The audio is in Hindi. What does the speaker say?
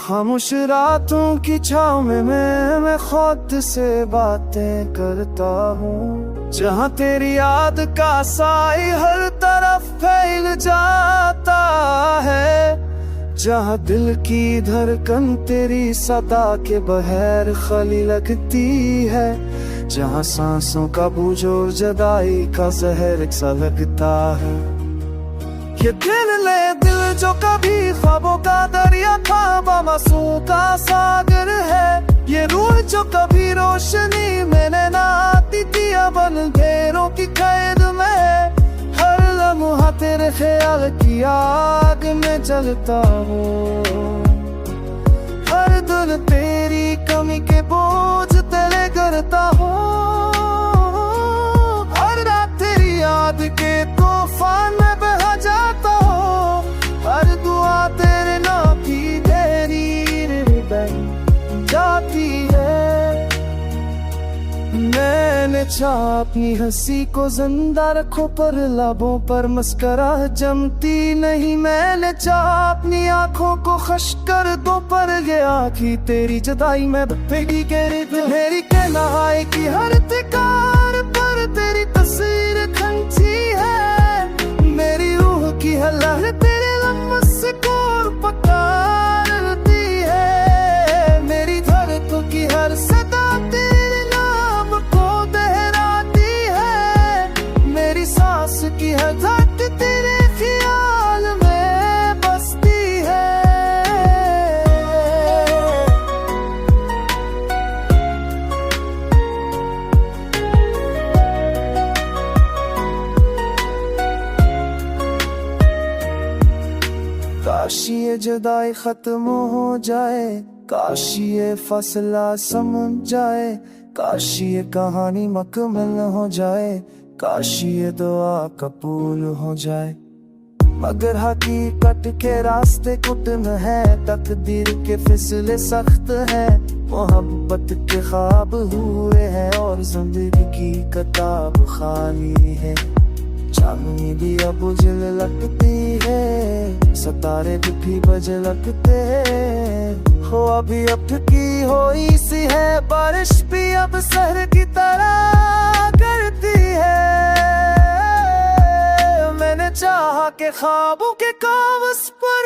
खामोश रातों की छाँव में मैं खुद से बातें करता हूँ, जहाँ तेरी याद का साई हर तरफ फैल जाता है, जहाँ दिल की धड़कन तेरी सदा के बहर खली लगती है, जहाँ सांसों का बोझ और जुदाई का जहर सा लगता है। ये दिल ले दिल जो कभी ख्वाबों का दरिया था, बामासूम का सागर है। ये रूह जो कभी रोशनी मैंने ना आती थी, अब अंधेरों की कैद में हर लम्हा तेरे ख्याल की आग में जलता हूँ। हर दिन तेरी कमी के बोझ तले करता हूँ, हर रात तेरी याद के तूफान में बह जाता हूँ, हर दुआ तेरे नाम की तेरी बन जाती है। मैंने चाहा अपनी हंसी को जिंदा रखो, पर लबों पर मुस्कुराहट जमती नहीं। मैंने चाहा अपनी आंखों को खुश कर दो, पर ये आँखी तेरी जुदाई में बहेगी गहरी मेरी कहनाई की हर तिकार पर तेरी तस्वीर खंची है। मेरी रूह की हलह तेरे लम्स को पुकारती है, मेरी धड़कों की हर सदा तेरे नाम को दोहराती है, मेरी सांस की हर धड़कन तेरे ख्याल में बसती है। काश ये जुदाई खत्म हो जाए, काश ये फसला समझ जाए, काश ये कहानी मुकम्मल हो जाए, काश ये दुआ कबूल हो जाए। मगर हकीकत के रास्ते कुटन है, तकदीर के फिसले सख्त है, मोहब्बत के ख्वाब हुए हैं और जिंदगी की किताब खाली है। चांदनी भी अब उजल लगती है, सितारे भी बज लगते हैं, हो अभी अब की होई सी है, बारिश भी अब शहर की तरह करती है। मैंने चाहा के ख्वाबों के कागज पर